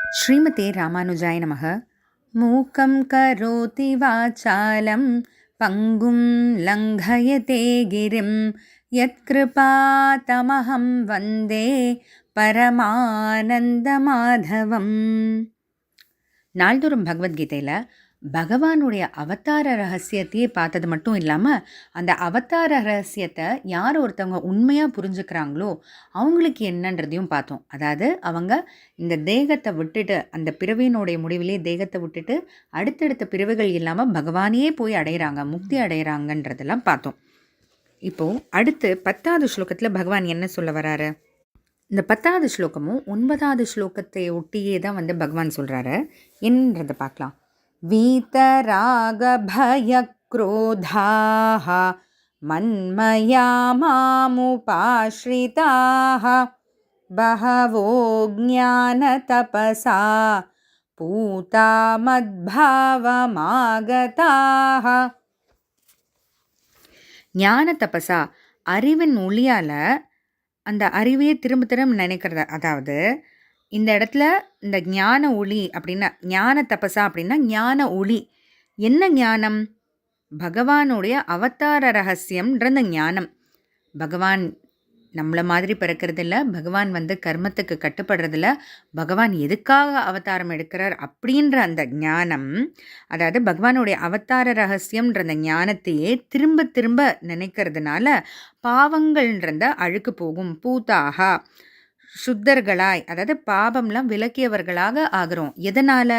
ஸ்ரீமதே ராமானுஜாய நமக. மூக்கம் கரோதி வாசாலம் பங்கும் லங்கயதே கிரிம் யத்கிருபாதமஹம் வந்தே பரமானந்த மாதவம். நாள்தோறும் பகவத்கீதையில் பகவானுடைய அவதார ரகசியத்தையே பார்த்தது மட்டும் இல்லாமல், அந்த அவதார ரகசியத்தை யார் ஒருத்தவங்க உண்மையாக புரிஞ்சுக்கிறாங்களோ அவங்களுக்கு என்னன்றதையும் பார்த்தோம். அதாவது அவங்க இந்த தேகத்தை விட்டுட்டு, அந்த பிறவியினுடைய முடிவிலே தேகத்தை விட்டுட்டு அடுத்தடுத்த பிறவிகள் இல்லாமல் பகவானையே போய் அடைகிறாங்க, முக்தி அடைகிறாங்கன்றதெல்லாம் பார்த்தோம். இப்போது அடுத்து 10வது ஸ்லோகத்தில் பகவான் என்ன சொல்ல வராரு? இந்த 10வது ஸ்லோகமும் 9வது ஸ்லோகத்தை ஒட்டியே தான் பகவான் சொல்கிறாரு. என்னன்றதை பார்க்கலாம். வீதராகபயக்ரோதாः மன்மயா மாமுபாஸ்ரிதாः பஹவோ ஞானதபசா பூதா மத்பாவமாகதாः. ஞான தபசா, அறிவின் ஒளியால் அந்த அறிவையே திரும்ப திரும்ப நினைக்கிறத. அதாவது இந்த இடத்துல இந்த ஞான ஒளி அப்படின்னா, ஞான தபசா அப்படின்னா ஞான ஒளி. என்ன ஞானம்? பகவானுடைய அவதார ரகசியம்ன்ற அந்த ஞானம். பகவான் நம்மளை மாதிரி பிறக்கிறதில்ல, பகவான் கர்மத்துக்கு கட்டுப்படுறதில்ல, பகவான் எதுக்காக அவதாரம் எடுக்கிறார் அப்படின்ற அந்த ஞானம், அதாவது பகவானுடைய அவதார ரகசியம்ன்ற அந்த ஞானத்தையே திரும்ப திரும்ப நினைக்கிறதுனால பாவங்கள்ன்ற அழுக்கு போகும். பூதாக சுத்தர்களாய், அதாவது பாவம்லாம் விலக்கியவர்களாக ஆகிறோம். எதனால்?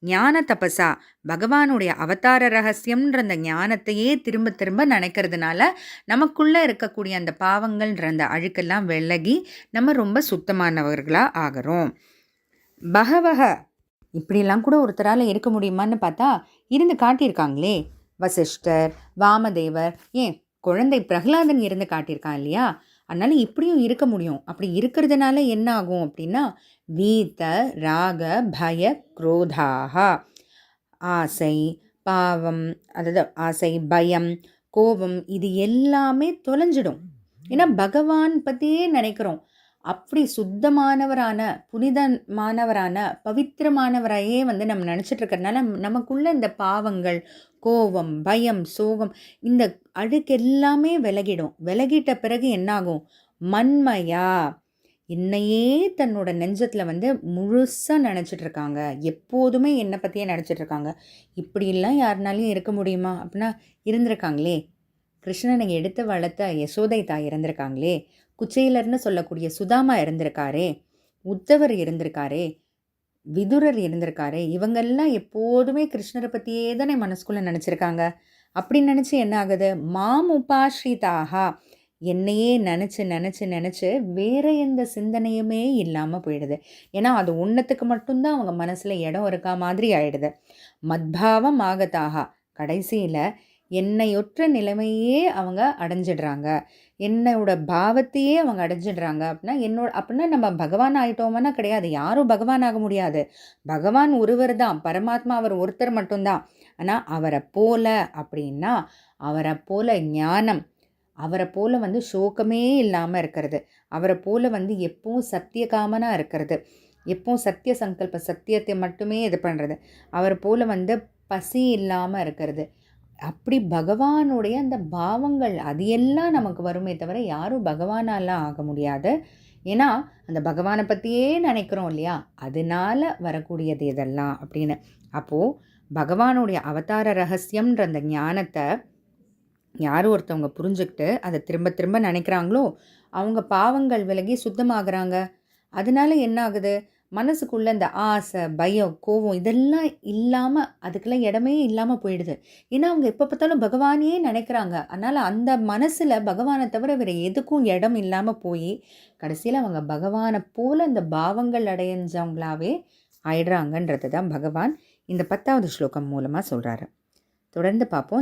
ஞான தபசா, பகவானுடைய அவதார ரகசியம்ன்ற அந்த ஞானத்தையே திரும்ப திரும்ப நினைக்கிறதுனால நமக்குள்ளே இருக்கக்கூடிய அந்த பாவங்கள்ன்ற அந்த அழுக்கெல்லாம் விலகி நம்ம ரொம்ப சுத்தமானவர்களாக ஆகிறோம். பகவக இப்படிலாம் கூட ஒருத்தரால் இருக்க முடியுமான்னு பார்த்தா இருந்து காட்டியிருக்காங்களே. வசிஷ்டர், வாமதேவர், ஏன் குழந்தை பிரகலாதன் இருந்து காட்டியிருக்கான் இல்லையா? அதனால் இப்படியும் இருக்க முடியும். அப்படி இருக்கிறதுனால என்ன ஆகும் அப்படின்னா, வீத ராக பய குரோதாக, ஆசை, பாவம், அதாவது ஆசை, பயம், கோபம், இது எல்லாமே தொலைஞ்சிடும். ஏன்னா பகவான் பற்றியே நினைக்கிறோம். அப்படி சுத்தமானவரான, புனிதமானவரான, பவித்திரமானவரையே நம்ம நினச்சிட்டு இருக்கிறதுனால நமக்குள்ள இந்த பாவங்கள், கோபம், பயம், சோகம், இந்த அழுக்கு எல்லாமே விலகிடும். விலகிட்ட பிறகு என்னாகும்? மண்மையா, என்னையே தன்னோட நெஞ்சத்தில் முழுசாக நினச்சிட்ருக்காங்க. எப்போதுமே என்னை பற்றியே நினச்சிட்ருக்காங்க. இப்படிலாம் யாருனாலையும் இருக்க முடியுமா? அப்படின்னா இருந்திருக்காங்களே. கிருஷ்ணனை எடுத்து வளர்த்த யசோதை தாய் இருந்திருக்காங்களே. குச்சேலர்னு சொல்லக்கூடிய சுதாமா இருந்திருக்காரே. உத்தவர் இருந்திருக்காரே. விதுரர் இருந்திருக்காரு. இவங்கெல்லாம் எப்போதுமே கிருஷ்ணரை பற்றியே தானே மனசுக்குள்ளே நினச்சிருக்காங்க. அப்படி நினச்சி என்ன ஆகுது? மாமுபாஸ்ரிதாகா, என்னையே நினச்சி நினச்சி நினச்சி வேறு எந்த சிந்தனையுமே இல்லாமல் போயிடுது. ஏன்னா அது ஒன்றுத்துக்கு மட்டும்தான் அவங்க மனசில் இடம் இருக்கா மாதிரி ஆயிடுது. மத்பாவம் ஆகத்தாகா, கடைசியில் என்னையொற்ற நிலைமையே அவங்க அடைஞ்சிடுறாங்க. என்னோட பாவத்தையே அவங்க அடைஞ்சிடுறாங்க. அப்படின்னா நம்ம பகவான் ஆகிட்டோம்னா கிடையாது. யாரும் பகவான் ஆக முடியாது. பகவான் ஒருவர் தான், பரமாத்மா அவர் ஒருத்தர் மட்டும்தான். ஆனால் அவரை போல அப்படின்னா, அவரை போல ஞானம், அவரை போல சோகமே இல்லாமல் இருக்கிறது, அவரை போல எப்பவும் சத்தியகாமனாக இருக்கிறது, எப்பவும் சத்திய சங்கல்ப சத்தியத்தை மட்டுமே இது பண்ணுறது, அவரை போல பசி இல்லாமல் இருக்கிறது. அப்படி பகவானுடைய அந்த பாவங்கள் அது எல்லாம் நமக்கு வருமே தவிர யாரும் பகவானாலாம் ஆக முடியாது. ஏன்னா அந்த பகவானை பற்றியே நினைக்கிறோம் இல்லையா? அதனால வரக்கூடியது இதெல்லாம் அப்படின்னு. அப்போது பகவானுடைய அவதார ரகசியம்ன்ற அந்த ஞானத்தை யார் ஒருத்தவங்க புரிஞ்சுக்கிட்டு அதை திரும்ப திரும்ப நினைக்கிறாங்களோ அவங்க பாவங்கள் விலகி சுத்தமாகறாங்க. அதனால என்ன ஆகுது? மனசுக்குள்ளே இந்த ஆசை, பயம், கோபம் இதெல்லாம் இல்லாமல், அதுக்கெல்லாம் இடமே இல்லாமல் போயிடுது. ஏன்னா அவங்க எப்போ பார்த்தாலும் பகவானையே நினைக்கிறாங்க. அதனால் அந்த மனசில் பகவானை தவிர வேறு எதுக்கும் இடம் இல்லாமல் போய் கடைசியில் அவங்க பகவானை போல் அந்த பாவங்கள் அடைஞ்சவங்களாவே ஆயிடுறாங்கன்றது தான் பகவான் இந்த 10வது ஸ்லோகம் மூலமாக சொல்கிறாரு. தொடர்ந்து பார்ப்போம்.